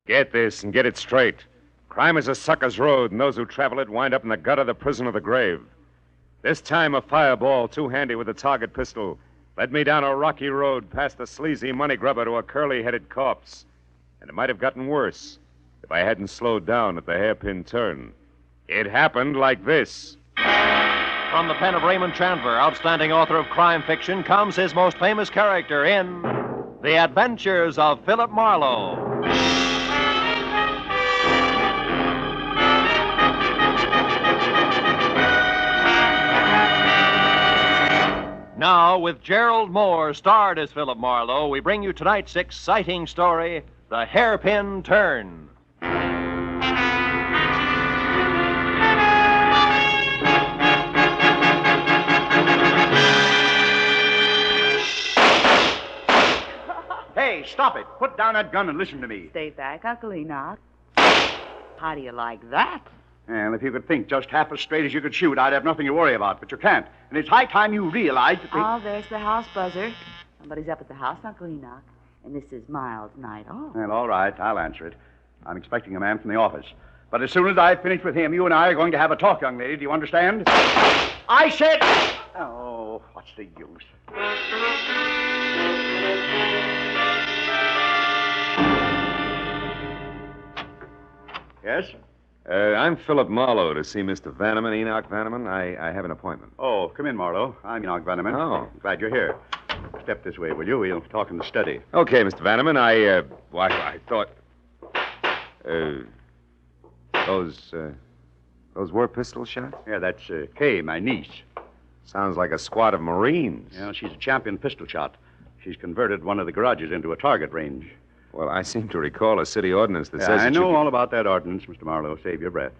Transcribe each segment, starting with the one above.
Get this and get it straight. Crime is a sucker's road, and those who travel it wind up in the gutter, the prison, or the grave. This time, a fireball, too handy with a target pistol, led me down a rocky road past a sleazy money grubber to a curly-headed corpse. And it might have gotten worse if I hadn't slowed down at the hairpin turn. It happened like this. From the pen of Raymond Chandler, outstanding author of crime fiction, comes his most famous character in The Adventures of Philip Marlowe. Now, with Gerald Moore starred as Philip Marlowe, we bring you tonight's exciting story, The Hairpin Turn. Hey, stop it. Put down that gun and listen to me. Stay back, Uncle Enoch. How do you like that? And if you could think just half as straight as you could shoot, I'd have nothing to worry about, but you can't. And it's high time you realize that Oh, there's the house buzzer. Somebody's up at the house, Uncle Enoch. And this is Miles' night off. Well, all right, I'll answer it. I'm expecting a man from the office. But as soon as I've finished with him, you and I are going to have a talk, young lady. Do you understand? I said... Oh, what's the use? Yes? I'm Philip Marlowe to see Mr. Vanneman, Enoch Vanneman. I have an appointment. Oh, come in, Marlowe. I'm Enoch Vanneman. Oh. Glad you're here. Step this way, will you? We'll talk in the study. Okay, Mr. Vanneman, I thought... Those were pistol shots? Yeah, that's Kay, my niece. Sounds like a squad of Marines. Yeah, she's a champion pistol shot. She's converted one of the garages into a target range. Well, I seem to recall a city ordinance that says I it should know be... all about that ordinance, Mr. Marlowe. Save your breath.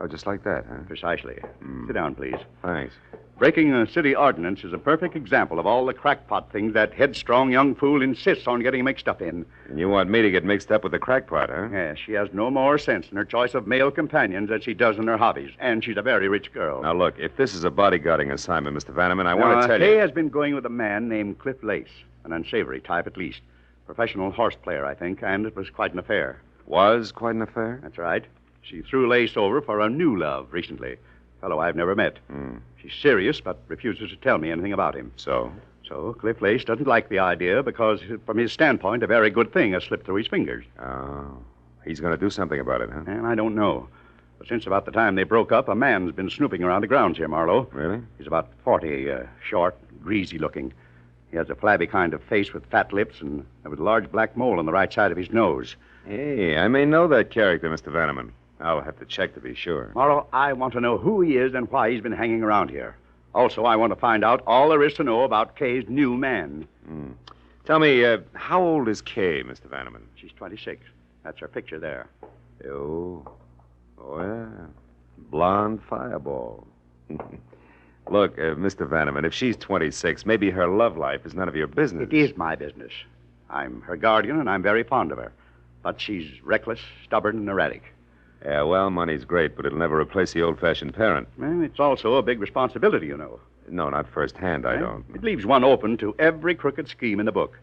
Oh, just like that, huh? Precisely. Sit down, please. Thanks. Breaking a city ordinance is a perfect example of all the crackpot things that headstrong young fool insists on getting mixed up in. And you want me to get mixed up with the crackpot, huh? Yes, she has no more sense in her choice of male companions than she does in her hobbies. And she's a very rich girl. Now, look, if this is a bodyguarding assignment, Mr. Vanneman, I want to tell Kay you... has been going with a man named Cliff Lace, an unsavory type at least. Professional horse player, I think, and it was quite an affair. Was quite an affair? That's right. She threw Lace over for a new love recently. A fellow I've never met. She's serious, but refuses to tell me anything about him. So? So Cliff Lace doesn't like the idea because, from his standpoint, a very good thing has slipped through his fingers. Oh. He's going to do something about it, huh? And I don't know. But since about the time they broke up, a man's been snooping around the grounds here, Marlowe. Really? He's about 40, short, greasy looking. He has a flabby kind of face with fat lips and with a large black mole on the right side of his nose. Hey, I may know that character, Mr. Vanneman. I'll have to check to be sure. Morrow, I want to know who he is and why he's been hanging around here. Also, I want to find out all there is to know about Kay's new man. Tell me, how old is Kay, Mr. Vanneman? She's 26. That's her picture there. Oh, yeah. Blonde fireball. Look, Mr. Vanneman, if she's 26, maybe her love life is none of your business. It is my business. I'm her guardian, and I'm very fond of her. But she's reckless, stubborn, and erratic. Yeah, well, money's great, but it'll never replace the old-fashioned parent. Well, it's also a big responsibility, you know. No, not firsthand, I don't. It leaves one open to every crooked scheme in the book.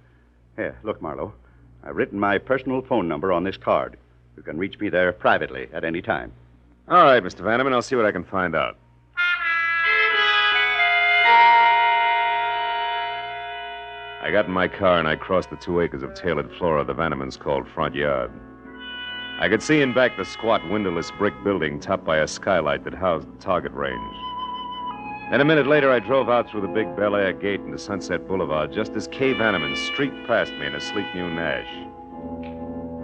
Here, look, Marlowe. I've written my personal phone number on this card. You can reach me there privately at any time. All right, Mr. Vanneman, I'll see what I can find out. I got in my car and I crossed the 2 acres of tailored flora the Vannemans called front yard. I could see in back the squat, windowless brick building topped by a skylight that housed the target range. Then a minute later, I drove out through the big Bel Air gate into Sunset Boulevard just as Kay Vanneman streaked past me in a sleek new Nash.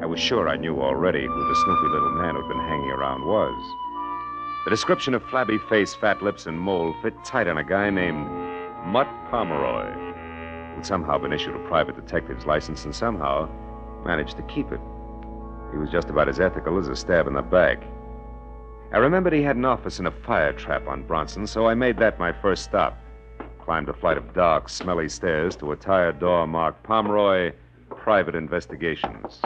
I was sure I knew already who the snoopy little man who'd been hanging around was. The description of flabby face, fat lips, and mole fit tight on a guy named Mutt Pomeroy, who'd somehow been issued a private detective's license and somehow managed to keep it. He was just about as ethical as a stab in the back. I remembered he had an office in a fire trap on Bronson, so I made that my first stop. Climbed a flight of dark, smelly stairs to a tire door marked Pomeroy Private Investigations.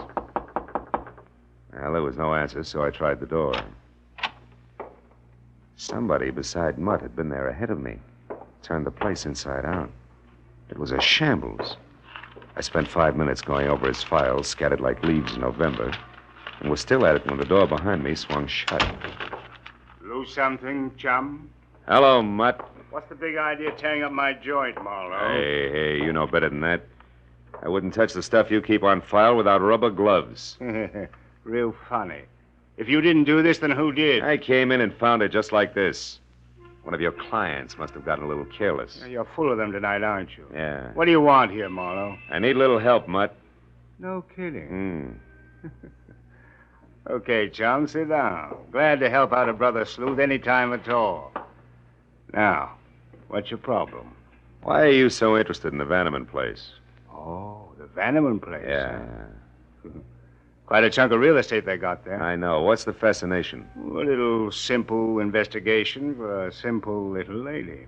Well, there was no answer, so I tried the door. Somebody beside Mutt had been there ahead of me. Turned the place inside out. It was a shambles. I spent 5 minutes going over his files, scattered like leaves in November. and was still at it when the door behind me swung shut. Lose something, chum? Hello, Mutt. What's the big idea tearing up my joint, Marlowe? Hey, you know better than that. I wouldn't touch the stuff you keep on file without rubber gloves. Real funny. If you didn't do this, then who did? I came in and found it just like this. One of your clients must have gotten a little careless. You're full of them tonight, aren't you? Yeah. What do you want here, Marlowe? I need a little help, Mutt. No kidding. Hmm. Okay, chum, sit down. Glad to help out a brother sleuth any time at all. Now, what's your problem? Why are you so interested in the Vanneman place? Oh, the Vanneman place. Yeah. Huh? Quite a chunk of real estate they got there. I know. What's the fascination? A little simple investigation for a simple little lady.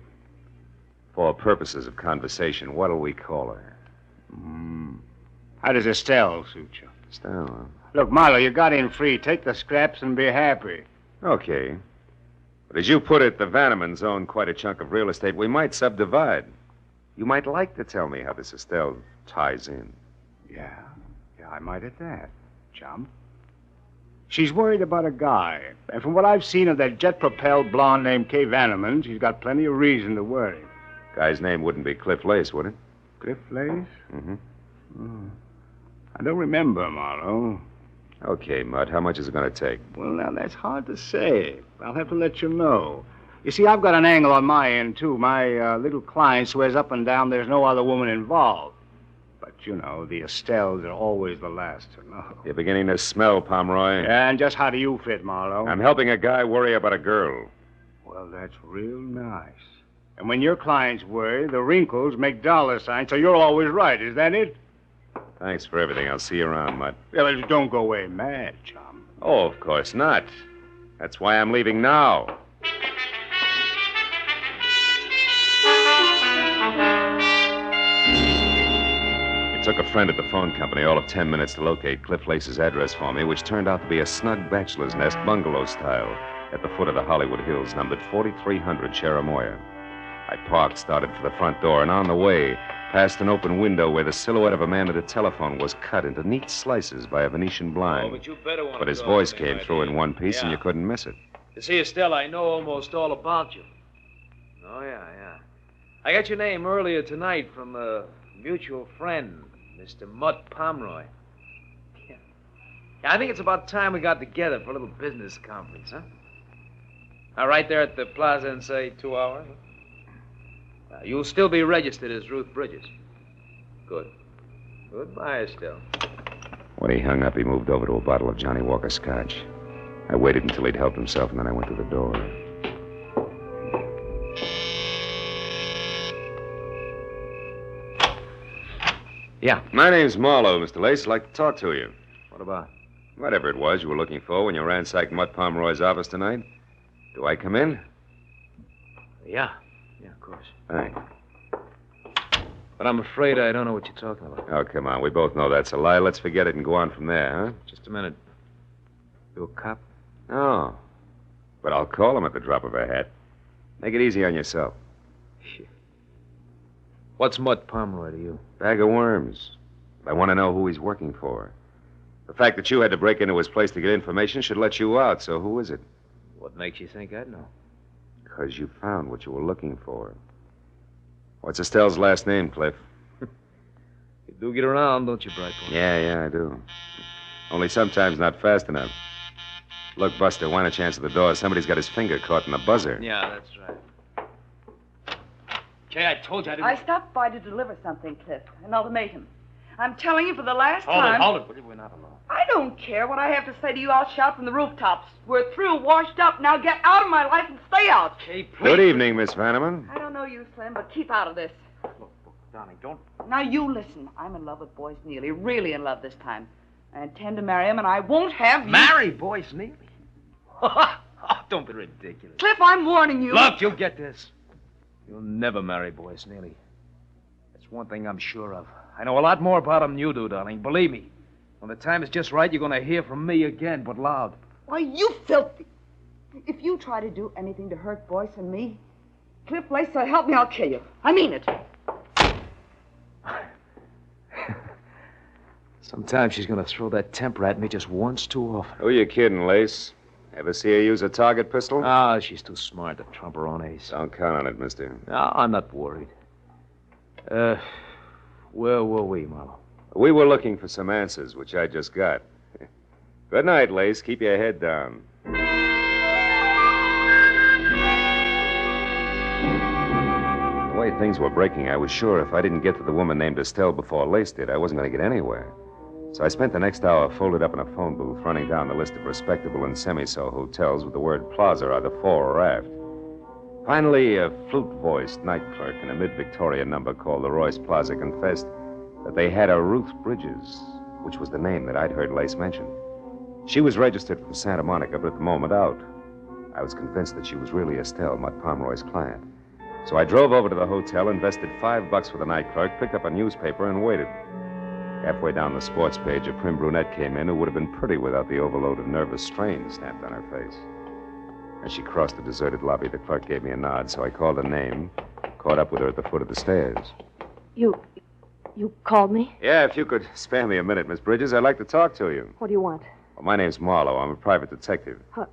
For purposes of conversation, what'll we call her? How does Estelle suit you? Estelle. Look, Marlowe, you got in free. Take the scraps and be happy. Okay. But as you put it, the Vannemans own quite a chunk of real estate. We might subdivide. You might like to tell me how this Estelle ties in. Yeah, I might at that, chum. She's worried about a guy. And from what I've seen of that jet-propelled blonde named Kay Vanneman, she's got plenty of reason to worry. Guy's name wouldn't be Cliff Lace, would it? Cliff Lace? Mm-hmm. I don't remember, Marlowe. Okay, Mutt. How much is it going to take? Well, now, that's hard to say. I'll have to let you know. You see, I've got an angle on my end, too. My little client swears up and down there's no other woman involved. But, you know, the Estelles are always the last to know. You're beginning to smell, Pomeroy. And just how do you fit, Marlowe? I'm helping a guy worry about a girl. Well, that's real nice. And when your clients worry, the wrinkles make dollar signs, so you're always right. Is that it? Thanks for everything. I'll see you around, Mutt. Yeah, but don't go away mad, chum. Oh, of course not. That's why I'm leaving now. It took a friend at the phone company all of 10 minutes to locate Cliff Lace's address for me, which turned out to be a snug bachelor's nest bungalow style at the foot of the Hollywood Hills, numbered 4300 Cherimoya. I parked, started for the front door, and on the way, past an open window where the silhouette of a man at a telephone was cut into neat slices by a Venetian blind. Oh, but you better want But to his talk voice to me, came my through dear. in one piece, and Yeah. you couldn't miss it. You see, Estelle, I know almost all about you. Oh, yeah. I got your name earlier tonight from a mutual friend, Mr. Mutt Pomeroy. Yeah, I think it's about time we got together for a little business conference, huh? Now, right there at the plaza in, say, 2 hours? You'll still be registered as Ruth Bridges. Good. Goodbye, Estelle. When he hung up, he moved over to a bottle of Johnny Walker Scotch. I waited until he'd helped himself, and then I went to the door. Yeah. My name's Marlowe, Mr. Lace. I'd like to talk to you. What about? Whatever it was you were looking for when you ransacked Mutt Pomeroy's office tonight. Do I come in? Yeah, of course. Thanks. But I'm afraid I don't know what you're talking about. Oh, come on. We both know that's a lie. Let's forget it and go on from there, huh? Just a minute. You a cop? No. But I'll call him at the drop of a hat. Make it easy on yourself. What's Mutt Pomeroy to you? Bag of worms. I want to know who he's working for. The fact that you had to break into his place to get information should let you out, so who is it? What makes you think I'd know? Because you found what you were looking for. What's Estelle's last name, Cliff? You do get around, don't you, Brightboy? Yeah, I do. Only sometimes not fast enough. Look, Buster, why don't you answer the door? Somebody's got his finger caught in the buzzer. Yeah, that's right. Kay, I told you I didn't... I stopped by to deliver something, Cliff. An ultimatum. I'm telling you for the last Hold time... it. We're not alone. I don't care what I have to say to you. I'll shout from the rooftops. We're through, washed up. Now get out of my life and stay out. Kay, please. Good evening, Miss Vanneman. I don't know you, Slim, but keep out of this. Look, darling, don't... Now you listen. I'm in love with Boyce Neely. Really in love this time. I intend to marry him, and I won't have you... Marry Boyce Neely? Oh, don't be ridiculous. Cliff, I'm warning you. Look, you'll get this. You'll never marry Boyce Neely. That's one thing I'm sure of. I know a lot more about him than you do, darling. Believe me. When the time is just right, you're going to hear from me again, but loud. Why, you filthy. If you try to do anything to hurt Boyce and me, Cliff Lace, so help me, I'll kill you. I mean it. Sometimes she's going to throw that temper at me just once too often. Who you kidding, Lace? Ever see her use a target pistol? Ah, she's too smart to trump her own ace. Don't count on it, mister. No, I'm not worried. Where were we, Marlowe? We were looking for some answers, which I just got. Good night, Lace. Keep your head down. The way things were breaking, I was sure if I didn't get to the woman named Estelle before Lace did, I wasn't going to get anywhere. So I spent the next hour folded up in a phone booth running down the list of respectable and semi-so hotels with the word plaza either fore or aft. Finally, a flute-voiced night clerk in a mid-Victorian number called the Royce Plaza confessed that they had a Ruth Bridges, which was the name that I'd heard Lace mention. She was registered from Santa Monica, but at the moment out. I was convinced that she was really Estelle, Mutt Pomeroy's client. So I drove over to the hotel, invested $5 for the night clerk, picked up a newspaper, and waited. Halfway down the sports page, a prim brunette came in who would have been pretty without the overload of nervous strain stamped on her face. As she crossed the deserted lobby, the clerk gave me a nod, so I called her name, caught up with her at the foot of the stairs. You called me? Yeah, if you could spare me a minute, Miss Bridges, I'd like to talk to you. What do you want? Well, my name's Marlowe. I'm a private detective. A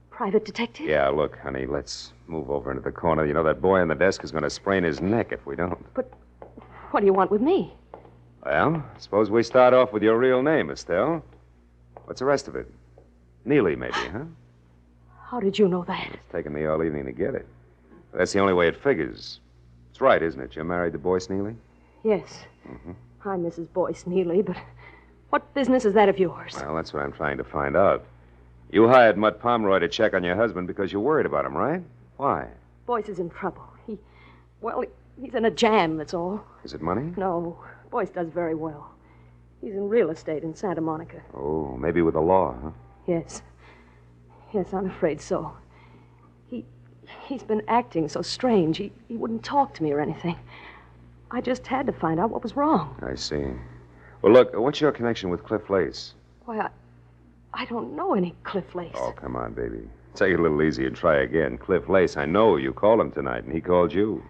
private detective? Yeah, look, honey, let's move over into the corner. You know, that boy on the desk is going to sprain his neck if we don't. But what do you want with me? Well, suppose we start off with your real name, Estelle. What's the rest of it? Neely, maybe, huh? How did you know that? It's taken me all evening to get it. That's the only way it figures. It's right, isn't it? You're married to Boyce Neely? Yes. I'm Mrs. Boyce Neely, but what business is that of yours? Well, that's what I'm trying to find out. You hired Mutt Pomeroy to check on your husband because you're worried about him, right? Why? Boyce is in trouble. He's in a jam, that's all. Is it money? No, Boyce does very well. He's in real estate in Santa Monica. Oh, maybe with the law, huh? Yes. Yes, I'm afraid so. He's been acting so strange. He wouldn't talk to me or anything. I just had to find out what was wrong. I see. Well, look, what's your connection with Cliff Lace? Why, I don't know any Cliff Lace. Oh, come on, baby. Take it a little easy and try again. Cliff Lace, I know you called him tonight, and he called you.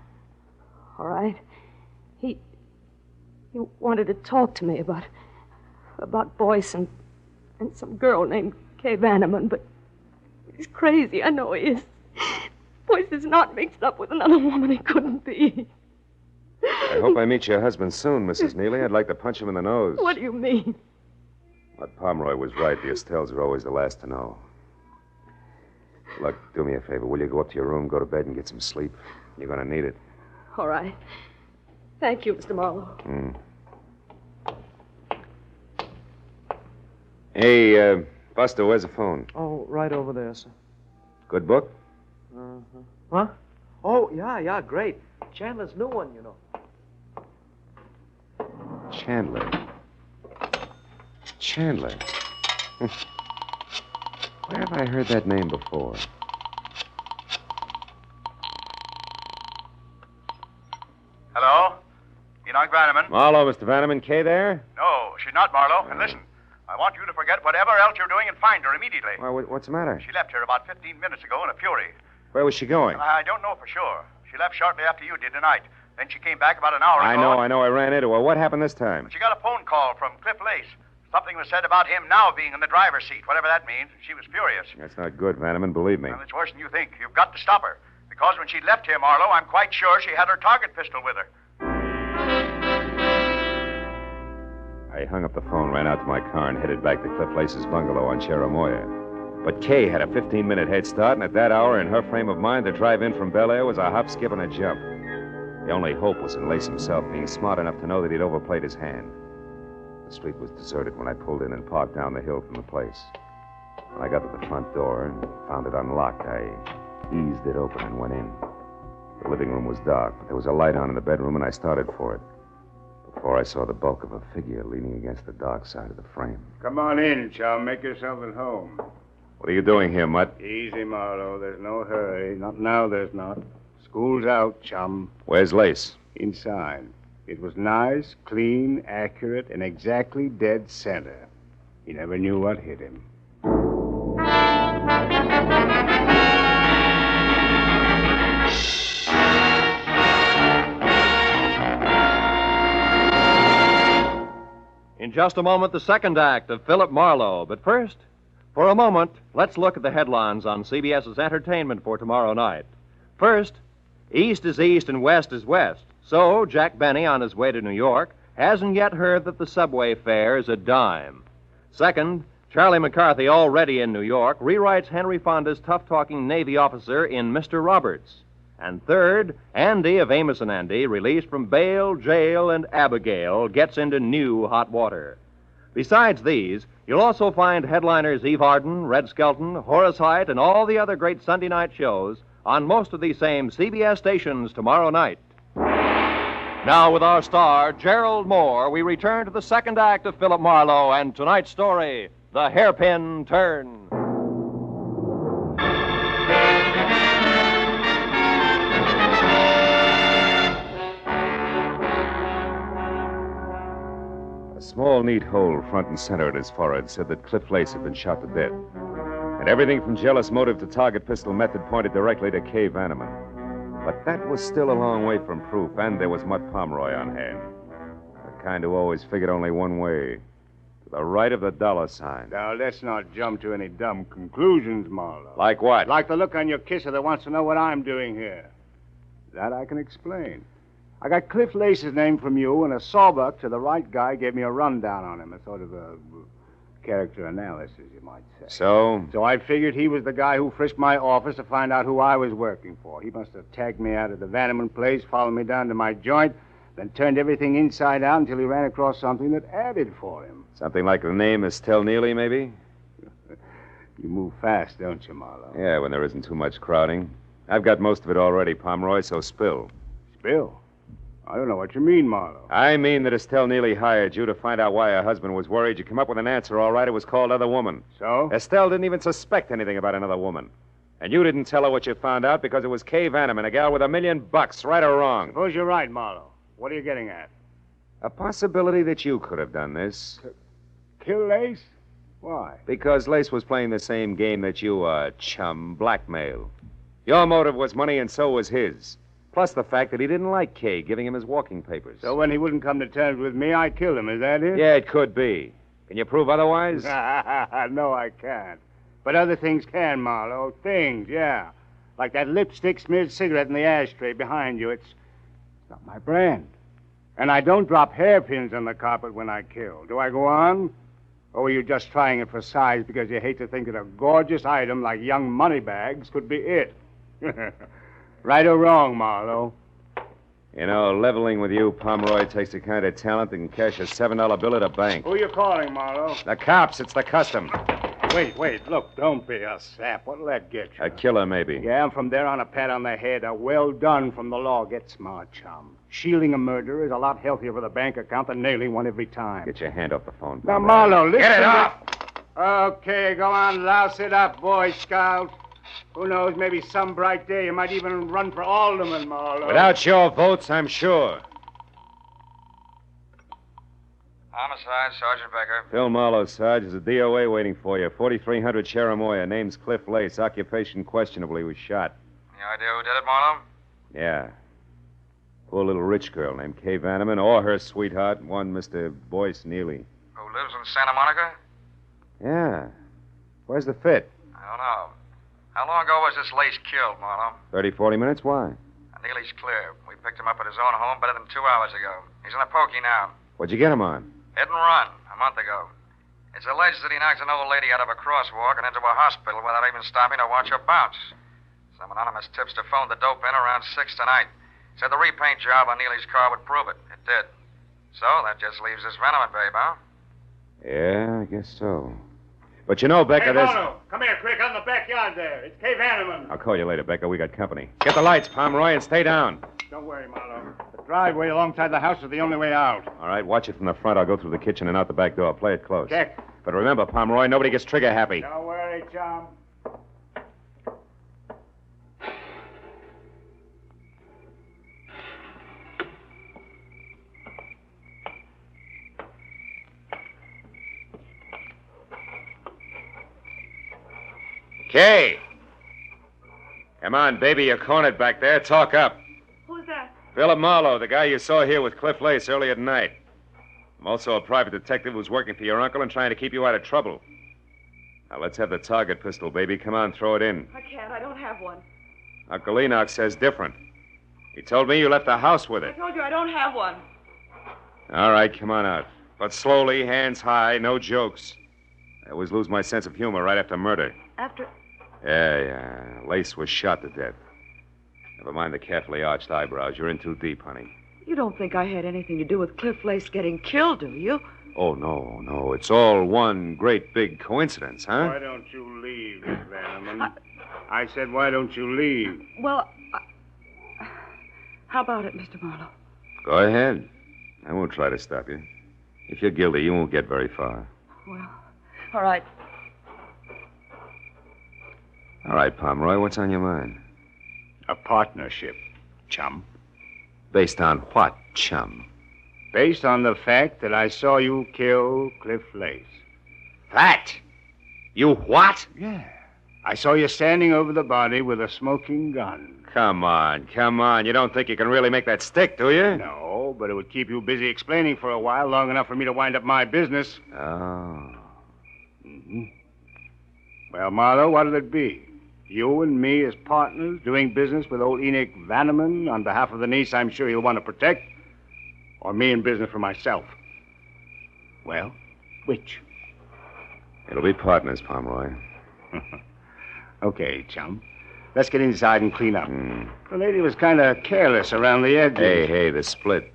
All right. He wanted to talk to me about Boyce and some girl named Kay Vanneman, but he's crazy. I know he is. Boyce is not mixed up with another woman. He couldn't be. I hope I meet your husband soon, Mrs. Neely. I'd like to punch him in the nose. What do you mean? But Pomeroy was right. The Estelles are always the last to know. Look, do me a favor. Will you go up to your room, go to bed, and get some sleep? You're going to need it. All right. Thank you, Mr. Marlowe. Hey, Buster, where's the phone? Oh, right over there, sir. Good book? Huh? Oh, yeah, great. Chandler's new one, you know. Chandler. Chandler. Where have I heard that name before? Hello? Enoch Vanneman? Marlowe, Mr. Vanneman. Kay there? No, she's not, Marlowe. And listen, I want you to forget whatever else you're doing and find her immediately. Well, what's the matter? She left here about 15 minutes ago in a fury. Where was she going? I don't know for sure. She left shortly after you did tonight. Then she came back about an hour I ago. know. I ran into her. What happened this time? She got a phone call from Cliff Lace. Something was said about him now being in the driver's seat, whatever that means. She was furious. That's not good, Vanneman. Believe me. Well, it's worse than you think. You've got to stop her. Because when she left here, Marlowe, I'm quite sure she had her target pistol with her. I hung up the phone, ran out to my car, and headed back to Cliff Lace's bungalow on Cherimoya. But Kay had a 15-minute head start, and at that hour, in her frame of mind, the drive in from Bel Air was a hop, skip, and a jump. The only hope was in Lace himself being smart enough to know that he'd overplayed his hand. The street was deserted when I pulled in and parked down the hill from the place. When I got to the front door and found it unlocked, I eased it open and went in. The living room was dark, but there was a light on in the bedroom, and I started for it. Before I saw the bulk of a figure leaning against the dark side of the frame. Come on in, chum. Make yourself at home. What are you doing here, Mutt? Easy, Marlowe. There's no hurry. Not now, there's not. School's out, chum. Where's Lace? Inside. It was nice, clean, accurate, and exactly dead center. He never knew what hit him. In just a moment, the second act of Philip Marlowe. But first, for a moment, let's look at the headlines on CBS's entertainment for tomorrow night. First, East is East and West is West. So, Jack Benny, on his way to New York, hasn't yet heard that the subway fare is a dime. Second, Charlie McCarthy, already in New York, rewrites Henry Fonda's tough-talking Navy officer in Mr. Roberts. And third, Andy of Amos and Andy, released from bail, jail, and Abigail, gets into new hot water. Besides these, you'll also find headliners Eve Arden, Red Skelton, Horace Heidt, and all the other great Sunday night shows on most of these same CBS stations tomorrow night. Now, with our star, Gerald Moore, we return to the second act of Philip Marlowe and tonight's story, The Hairpin Turn. A small, neat hole front and center at his forehead said that Cliff Lace had been shot to death. And everything from jealous motive to target pistol method pointed directly to Kay Vanneman. But that was still a long way from proof, and there was Mutt Pomeroy on hand. The kind who always figured only one way. To the right of the dollar sign. Now, let's not jump to any dumb conclusions, Marlowe. Like what? Like the look on your kisser that wants to know what I'm doing here. That I can explain. I got Cliff Lace's name from you, and a sawbuck to the right guy gave me a rundown on him, a sort of a character analysis, you might say. So? So I figured he was the guy who frisked my office to find out who I was working for. He must have tagged me out of the Vanneman place, followed me down to my joint, then turned everything inside out until he ran across something that added for him. Something like the name Estelle Neely, maybe? You move fast, don't you, Marlowe? Yeah, when there isn't too much crowding. I've got most of it already, Pomeroy, so spill. Spill? I don't know what you mean, Marlowe. I mean that Estelle Neely hired you to find out why her husband was worried. You come up with an answer, all right. It was called Other Woman. So? Estelle didn't even suspect anything about another woman. And you didn't tell her what you found out because it was Kay Vanneman, a gal with $1 million, right or wrong. Suppose you're right, Marlowe. What are you getting at? A possibility that you could have done this. Kill Lace? Why? Because Lace was playing the same game that you are, chum, blackmail. Your motive was money, and so was his. Plus the fact that he didn't like Kay giving him his walking papers. So when he wouldn't come to terms with me, I killed him. Is that it? Yeah, it could be. Can you prove otherwise? No, I can't. But other things can, Marlowe. Things, yeah. Like that lipstick smeared cigarette in the ashtray behind you. It's not my brand. And I don't drop hairpins on the carpet when I kill. Do I go on? Or were you just trying it for size because you hate to think that a gorgeous item like young moneybags could be it? Right or wrong, Marlowe? You know, leveling with you, Pomeroy, takes the kind of talent that can cash a $7 bill at a bank. Who are you calling, Marlowe? The cops. It's the custom. Wait. Look, don't be a sap. What'll that get you? A killer, maybe. Yeah, and from there on a pat on the head, a well done from the law. Get smart, chum. Shielding a murderer is a lot healthier for the bank account than nailing one every time. Get your hand off the phone, Now, Pomeroy. Marlowe, listen. Get it off! Okay, go on, louse it up, Boy Scout. Who knows, maybe some bright day you might even run for alderman, Marlowe. Without your votes, I'm sure. Homicide, Sergeant Becker. Phil Marlowe, Sarge. There's a DOA waiting for you. 4300 Cherimoya. Name's Cliff Lace. Occupation questionable. He was shot. Any idea who did it, Marlowe? Yeah. Poor little rich girl named Kay Vanneman, or her sweetheart, one Mr. Boyce Neely. Who lives in Santa Monica? Yeah. Where's the fit? I don't know. How long ago was this Lace killed, Marlowe? 30, 40 minutes? Why? Neely's clear. We picked him up at his own home better than 2 hours ago. He's in a pokey now. What'd you get him on? Hit and run, a month ago. It's alleged that he knocked an old lady out of a crosswalk and into a hospital without even stopping to watch her bounce. Some anonymous tipster phoned the dope in around 6 tonight. Said the repaint job on Neely's car would prove it. It did. So that just leaves this Vanneman babe, huh? Yeah, I guess so. But you know, Becca, there's... Marlowe, come here, quick, out in the backyard there. It's Kay Vanneman. I'll call you later, Becca. We got company. Get the lights, Pomeroy, and stay down. Don't worry, Marlowe. The driveway alongside the house is the only way out. All right, watch it from the front. I'll go through the kitchen and out the back door. Play it close. Check. But remember, Pomeroy, nobody gets trigger happy. Don't worry, chum. Kay! Come on, baby. You're cornered back there. Talk up. Who's that? Philip Marlowe, the guy you saw here with Cliff Lace earlier tonight. I'm also a private detective who's working for your uncle and trying to keep you out of trouble. Now, let's have the target pistol, baby. Come on, throw it in. I can't. I don't have one. Uncle Enoch says different. He told me you left the house with I it. told you I don't have one. All right, come on out. But slowly, hands high, no jokes. I always lose my sense of humor right after murder. After... Yeah. Lace was shot to death. Never mind the carefully arched eyebrows. You're in too deep, honey. You don't think I had anything to do with Cliff Lace getting killed, do you? Oh, no. It's all one great big coincidence, huh? Why don't you leave, Miss Vanneman? I said, why don't you leave? Well, how about it, Mr. Marlowe? Go ahead. I won't try to stop you. If you're guilty, you won't get very far. Well, all right. All right, Pomeroy, what's on your mind? A partnership, chum. Based on what, chum? Based on the fact that I saw you kill Cliff Lace. That? You what? Yeah. I saw you standing over the body with a smoking gun. Come on. You don't think you can really make that stick, do you? No, but it would keep you busy explaining for a while, long enough for me to wind up my business. Oh. Mm-hmm. Well, Marlowe, what'll it be? You and me as partners doing business with old Enoch Vanneman on behalf of the niece I'm sure you'll want to protect? Or me in business for myself? Well, which? It'll be partners, Pomeroy. Okay, chum. Let's get inside and clean up. The lady was kind of careless around the edges. Hey, the split.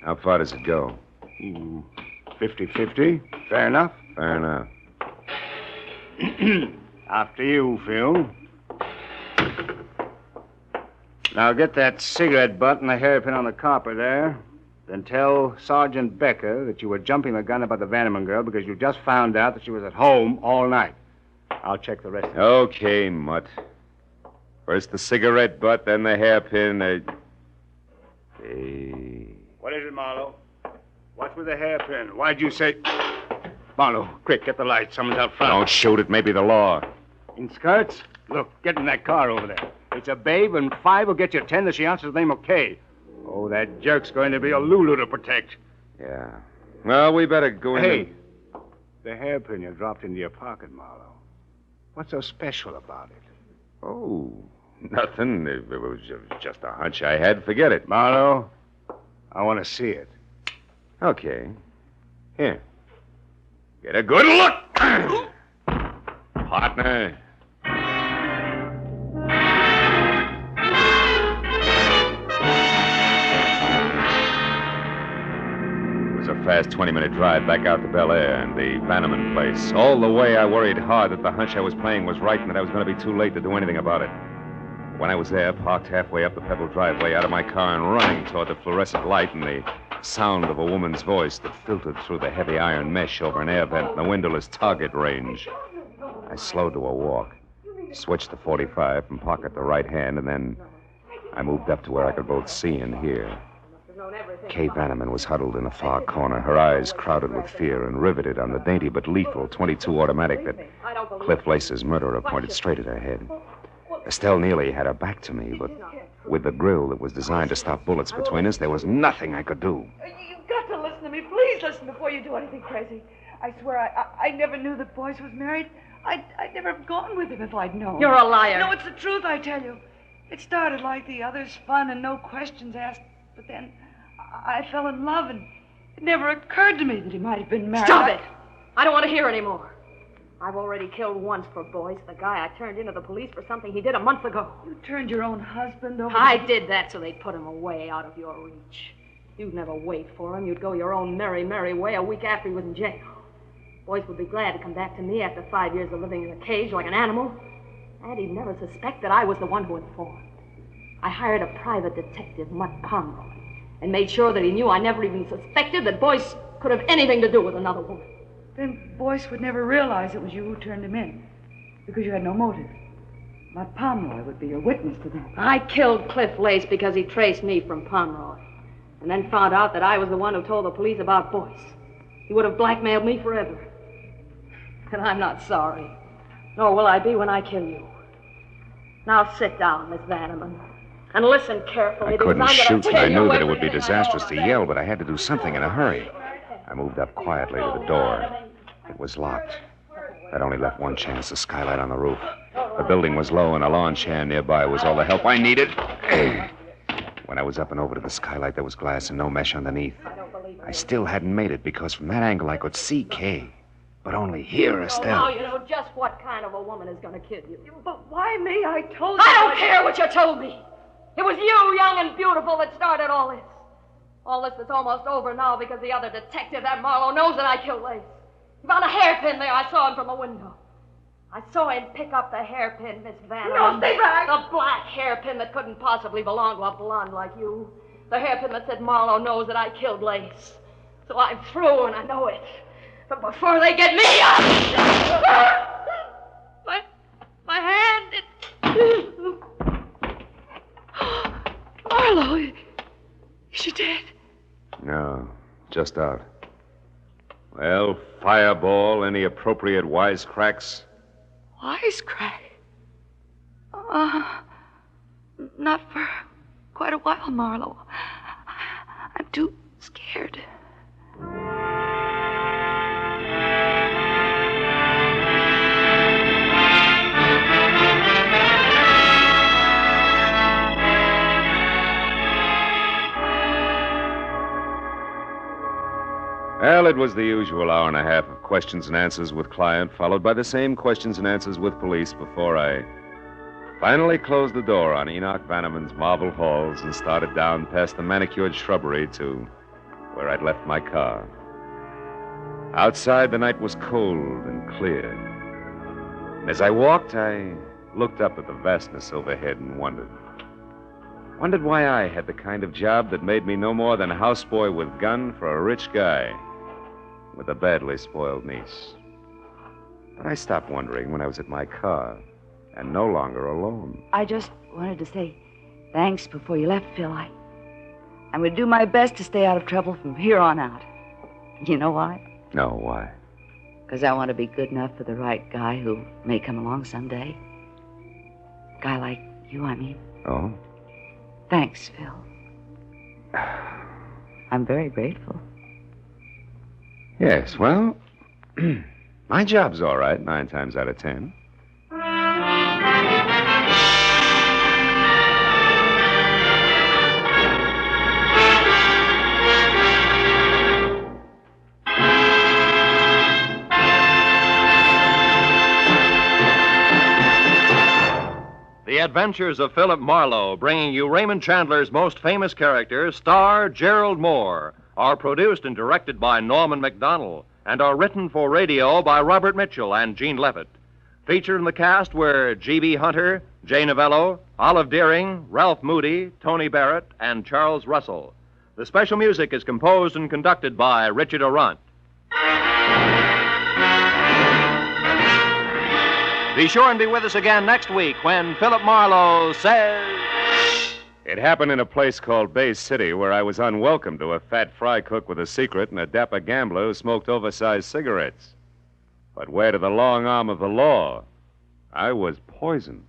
How far does it go? 50-50. Fair enough. Fair enough. After you, Phil. Now get that cigarette butt and the hairpin on the copper there. Then tell Sergeant Becker that you were jumping the gun about the Vanneman girl because you just found out that she was at home all night. I'll check the rest of it. Okay, Mutt. First the cigarette butt, then the hairpin. Hey. What is it, Marlowe? What's with the hairpin? Why'd you say... Marlowe, quick, get the light. Someone's out front. Don't shoot it. Maybe the law. In skirts? Look, get in that car over there. It's a babe, and 5 will get you 10 that she answers the name of Kay. Oh, that jerk's going to be a Lulu to protect. Yeah. Well, we better go in. Hey, the hairpin you dropped into your pocket, Marlowe. What's so special about it? Oh, nothing. It was just a hunch I had. Forget it. Marlowe, I want to see it. Okay. Here. Get a good look. Partner. It was a fast 20-minute drive back out to Bel Air and the Vanneman place. All the way, I worried hard that the hunch I was playing was right and that I was going to be too late to do anything about it. When I was there, parked halfway up the pebbled driveway out of my car and running toward the fluorescent light and the sound of a woman's voice that filtered through the heavy iron mesh over an air vent in the windowless target range, I slowed to a walk, switched to 45 from pocket to right hand, and then I moved up to where I could both see and hear. Kay Vanneman was huddled in a far corner, her eyes crowded with fear and riveted on the dainty but lethal .22 automatic that Cliff Lace's murderer pointed straight at her head. Estelle Neely had her back to me, but with the grill that was designed to stop bullets between us, there was nothing I could do. You've got to listen to me. Please listen before you do anything crazy. I swear I never knew that Boyce was married. I'd never have gone with him if I'd known. You're a liar. No, it's the truth, I tell you. It started like the others, fun and no questions asked. But then I fell in love, and it never occurred to me that he might have been married. Stop it. I don't want to hear any more. I've already killed once for Boyce, the guy I turned into the police for something he did a month ago. You turned your own husband over. I did that so they'd put him away out of your reach. You'd never wait for him. You'd go your own merry, merry way a week after he was in jail. Boyce would be glad to come back to me after 5 years of living in a cage like an animal. And he'd never suspect that I was the one who informed. I hired a private detective, Mutt Pomeroy, and made sure that he knew I never even suspected that Boyce could have anything to do with another woman. Then Boyce would never realize it was you who turned him in, because you had no motive. Mutt Pomeroy would be your witness to that. I killed Cliff Lace because he traced me from Pomeroy, and then found out that I was the one who told the police about Boyce. He would have blackmailed me forever. And I'm not sorry, nor will I be when I kill you. Now sit down, Miss Vanneman, and listen carefully. I couldn't shoot, and I knew that it would be disastrous to yell, but I had to do something in a hurry. I moved up quietly to the door. It was locked. That only left one chance, the skylight on the roof. The building was low, and a lawn chair nearby was all the help I needed. When I was up and over to the skylight, there was glass and no mesh underneath. I still hadn't made it because from that angle I could see Kay, but only hear Estelle. Now you know just what kind of a woman is going to kill you. But why me? I told you. I don't care what you told me. It was you, young and beautiful, that started all this. All this that's almost over now because the other detective, that Marlowe, knows that I killed Lace. He found a hairpin there. I saw him from the window. I saw him pick up the hairpin, Miss Vanna. No, stay back. The black hairpin that couldn't possibly belong to a blonde like you. The hairpin that said Marlowe knows that I killed Lace. So I'm through, and I know it. But before they get me up... my hand, Marlowe, is she dead? No, just out. Well, fireball, any appropriate wisecracks? Wisecrack? Not for quite a while, Marlowe. I'm too scared. Well, it was the usual hour and a half of questions and answers with client, followed by the same questions and answers with police before I finally closed the door on Enoch Vanneman's marble halls and started down past the manicured shrubbery to where I'd left my car. Outside, the night was cold and clear. And as I walked, I looked up at the vastness overhead and wondered why I had the kind of job that made me no more than houseboy with gun for a rich guy with a badly spoiled niece. But I stopped wondering when I was at my car and no longer alone. I just wanted to say thanks before you left, Phil. I'm going to do my best to stay out of trouble from here on out. You know why? No, why? Because I want to be good enough for the right guy who may come along someday. A guy like you, I mean. Oh? Thanks, Phil. I'm very grateful. Yes, well, my job's all right 9 times out of 10. The Adventures of Philip Marlowe, bringing you Raymond Chandler's most famous character, star Gerald Moore, are produced and directed by Norman MacDonald and are written for radio by Robert Mitchell and Gene Levitt. Featured in the cast were G.B. Hunter, Jay Novello, Olive Deering, Ralph Moody, Tony Barrett, and Charles Russell. The special music is composed and conducted by Richard Arant. Be sure and be with us again next week when Philip Marlowe says... It happened in a place called Bay City where I was unwelcome to a fat fry cook with a secret and a dapper gambler who smoked oversized cigarettes. But where to the long arm of the law, I was poisoned.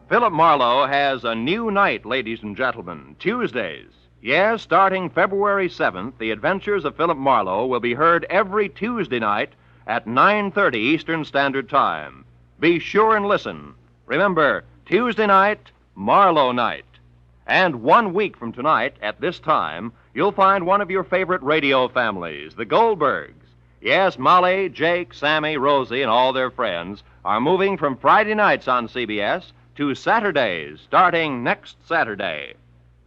Philip Marlowe has a new night, ladies and gentlemen, Tuesdays. Yes, starting February 7th, The Adventures of Philip Marlowe will be heard every Tuesday night at 9:30 Eastern Standard Time. Be sure and listen. Remember, Tuesday night, Marlowe night. And 1 week from tonight, at this time, you'll find one of your favorite radio families, the Goldbergs. Yes, Molly, Jake, Sammy, Rosie, and all their friends are moving from Friday nights on CBS to Saturdays, starting next Saturday.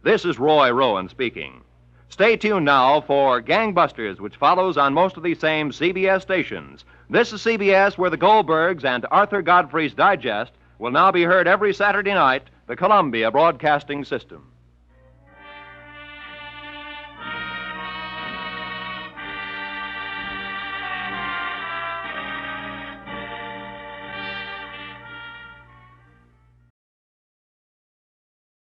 This is Roy Rowan speaking. Stay tuned now for Gangbusters, which follows on most of these same CBS stations. This is CBS, where the Goldbergs and Arthur Godfrey's Digest will now be heard every Saturday night, the Columbia Broadcasting System.